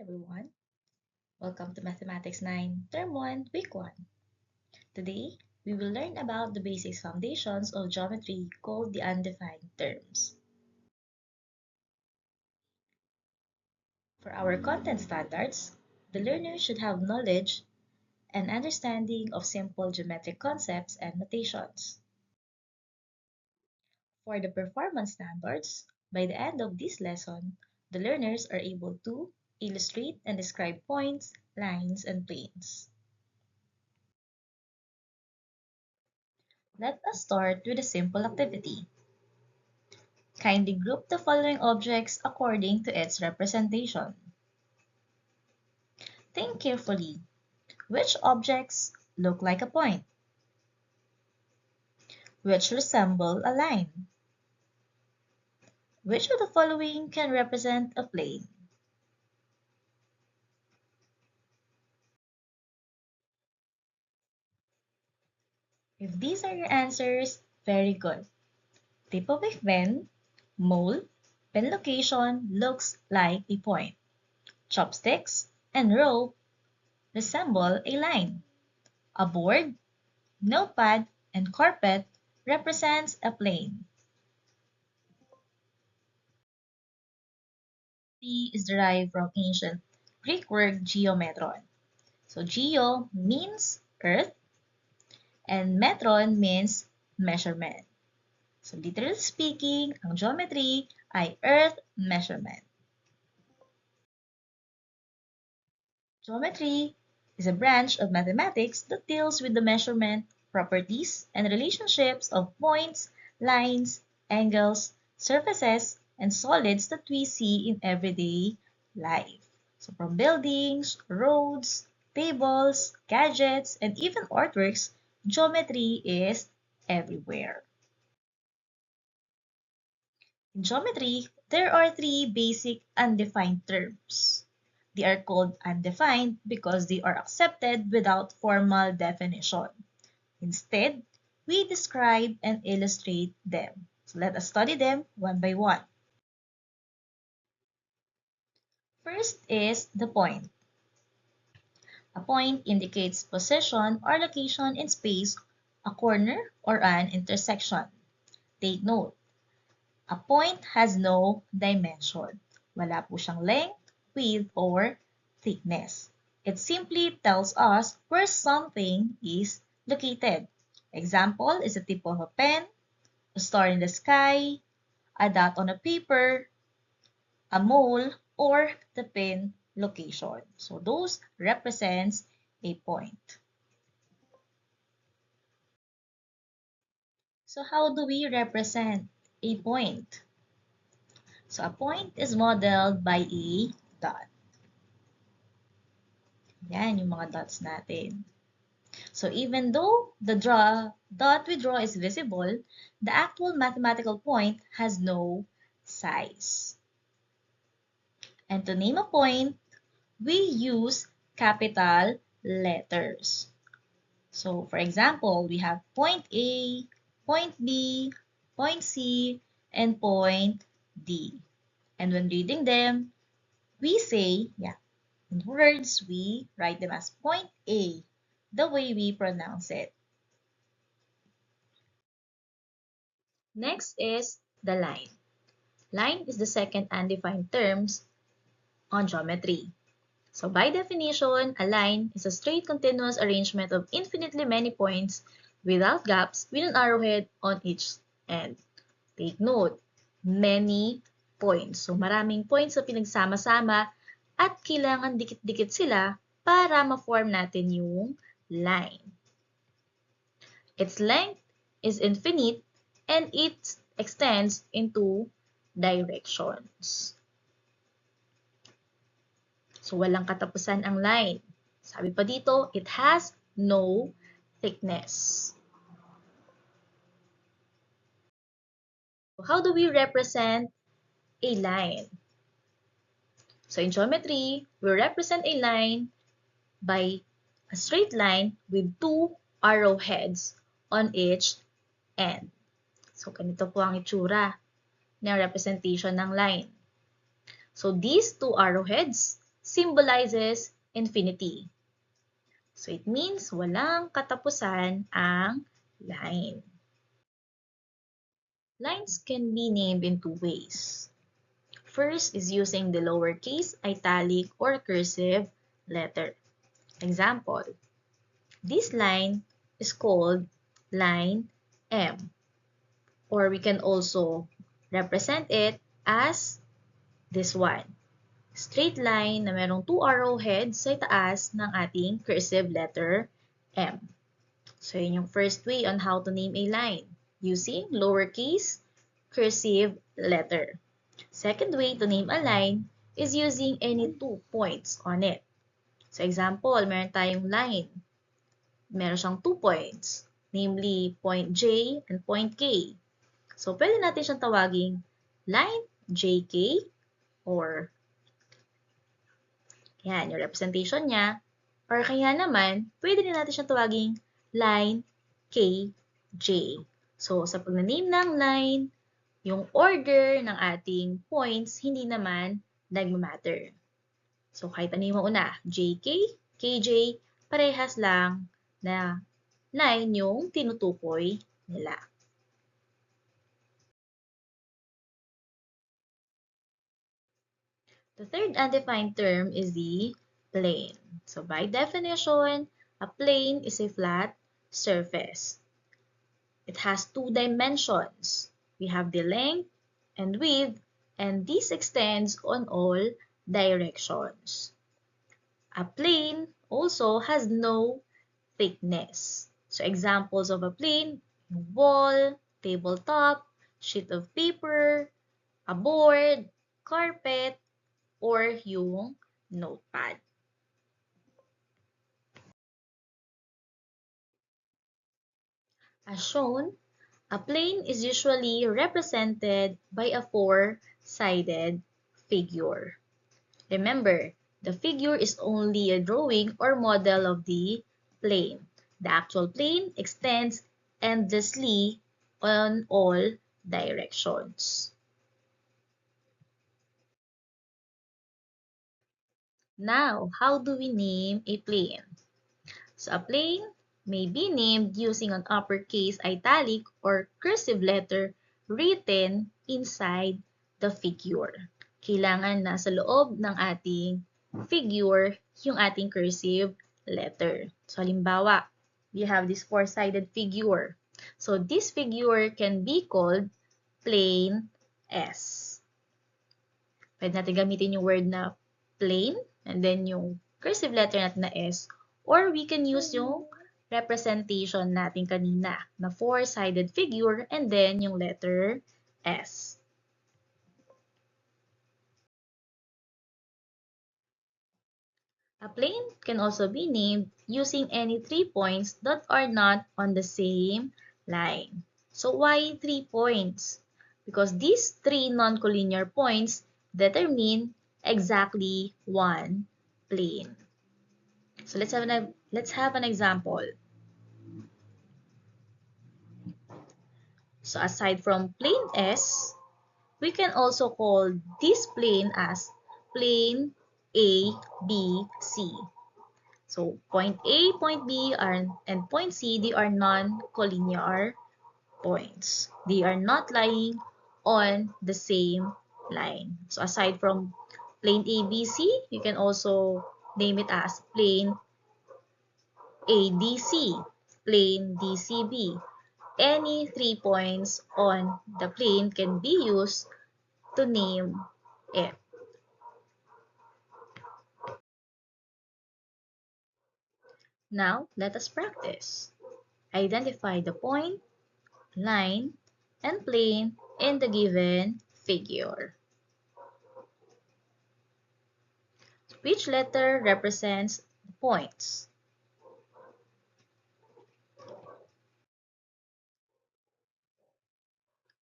everyone. Welcome to Mathematics 9, Term 1, Week 1. Today, we will learn about the basic foundations of geometry called the undefined terms. For our content standards, the learner should have knowledge and understanding of simple geometric concepts and notations. For the performance standards, by the end of this lesson, the learners are able to illustrate and describe points, lines, and planes. Let us start with a simple activity. Kindly group the following objects according to its representation. Think carefully. Which objects look like a point? Which resemble a line? Which of the following can represent a plane? If these are your answers, very good. Tip of a pen, mole, pen location looks like a point. Chopsticks and rope resemble a line. A board, notepad, and carpet represents a plane. Is derived from ancient Greek word geometron. So geo means earth and metron means measurement. So literally speaking, ang geometry ay earth measurement. Geometry is a branch of mathematics that deals with the measurement, properties, and relationships of points, lines, angles, surfaces, and solids that we see in everyday life. So from buildings, roads, tables, gadgets, and even artworks, geometry is everywhere. In geometry, there are three basic undefined terms. They are called undefined because they are accepted without formal definition. Instead, we describe and illustrate them. So let us study them one by one. First is the point. A point indicates position or location in space, a corner, or an intersection. Take note, a point has no dimension. Wala po siyang length, width, or thickness. It simply tells us where something is located. Example is a tip of a pen, a star in the sky, a dot on a paper, a mole, or the pin location. So those represents a point. So how do we represent a point? So a point is modeled by a dot. Yan yung mga dots natin. So even though the dot we draw is visible, the actual mathematical point has no size. And to name a point, we use capital letters. So for example, we have point A, point B, point C, and point D. And when reading them, we say, in words, we write them as point A, the way we pronounce it. Next is the line. Line is the second undefined terms on geometry. So by definition, a line is a straight continuous arrangement of infinitely many points without gaps with an arrowhead on each end. Take note, many points. So maraming points na pinagsama-sama at kailangan dikit-dikit sila para ma-form natin yung line. Its length is infinite and it extends into directions. So, walang katapusan ang line. Sabi pa dito, it has no thickness. So, how do we represent a line? So, in geometry, we represent a line by a straight line with two arrowheads on each end. So, ganito po ang itsura ng representation ng line. So, these two arrowheads symbolizes infinity. So it means walang katapusan ang line. Lines can be named in two ways. First is using the lowercase, italic, or cursive letter. Example, this line is called line M, or we can also represent it as this one. Straight line na merong two arrowheads sa taas ng ating cursive letter M. So yun yung first way on how to name a line, using lowercase cursive letter. Second way to name a line is using any 2 points on it. So example, meron tayong line. Meron siyang 2 points, namely point J and point K. So pwede natin siyang tawaging line JK, or yan, yung representation niya. Or kaya naman, pwede din natin siyang tawaging line KJ. So sa pag-name ng line, yung order ng ating points, hindi naman nagmamatter. So kahit ano yung mauna, JK, KJ, parehas lang na line yung tinutukoy nila. The third undefined term is the plane. So by definition, a plane is a flat surface. It has 2 dimensions. We have the length and width, and this extends on all directions. A plane also has no thickness. So examples of a plane, wall, tabletop, sheet of paper, a board, carpet, or yung notepad. As shown, a plane is usually represented by a 4-sided figure. Remember, the figure is only a drawing or model of the plane. The actual plane extends endlessly on all directions. Now, how do we name a plane? So a plane may be named using an uppercase italic or cursive letter written inside the figure. Kailangan nasa loob ng ating figure yung ating cursive letter. So halimbawa, we have this 4-sided figure. So this figure can be called plane S. Pwede natin gamitin yung word na plane and then yung cursive letter natin na S, or we can use yung representation natin kanina na 4-sided figure and then yung letter S. A plane can also be named using any 3 points that are not on the same line. So why 3 points? Because these 3 non-collinear points determine exactly one plane. So let's have an example. So aside from plane S, we can also call this plane as plane A, B, C. So point A, point B, and point C, they are non-collinear points. They are not lying on the same line. So aside from plane ABC, you can also name it as plane ADC, plane DCB. Any 3 points on the plane can be used to name it. Now, let us practice. Identify the point, line, and plane in the given figure. Which letter represents the points?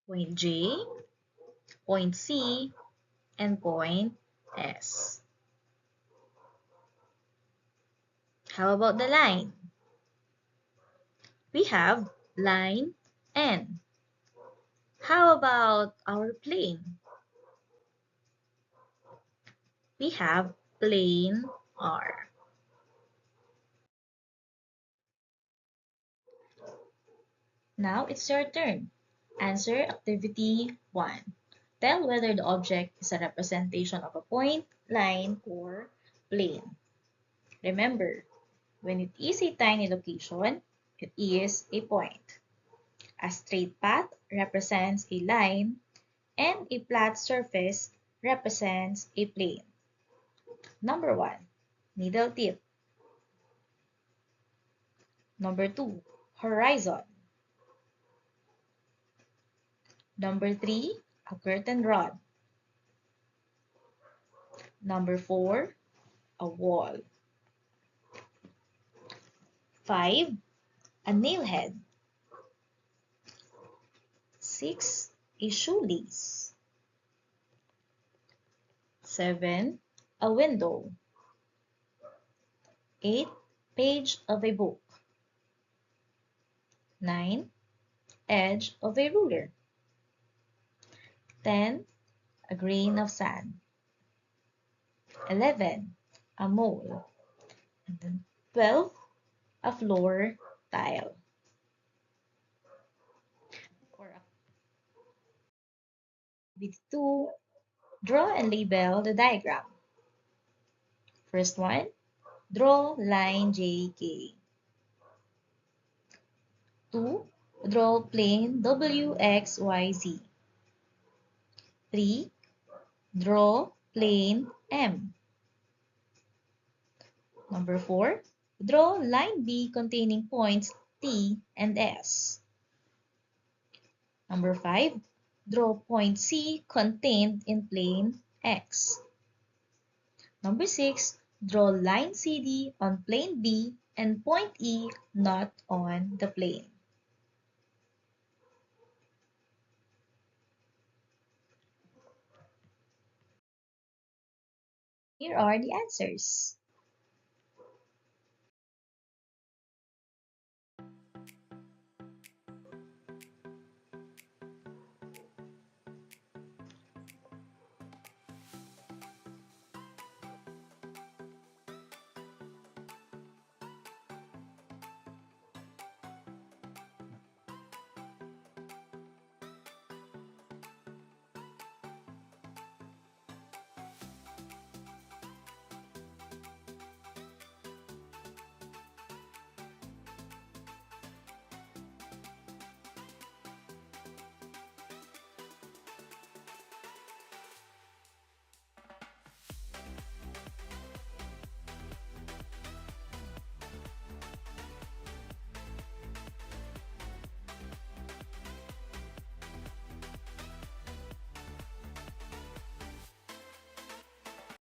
Point J, point C, and point S. How about the line? We have line N. How about our plane? We have plane R. Now it's your turn. Answer activity 1. Tell whether the object is a representation of a point, line, or plane. Remember, when it is a tiny location, it is a point. A straight path represents a line, and a flat surface represents a plane. Number 1, needle tip. Number 2, horizon. Number 3, a curtain rod. Number 4, a wall. 5, a nail head. 6, a shoelace. 7, a window. 8, page of a book. 9, edge of a ruler. 10, a grain of sand. 11, a mole. And then 12, a floor tile. For activity 2, draw and label the diagram. First one, draw line JK. 2, draw plane WXYZ. 3, draw plane M. Number 4, draw line B containing points T and S. Number 5, draw point C contained in plane X. Number 6, draw line CD on plane B and point E not on the plane. Here are the answers.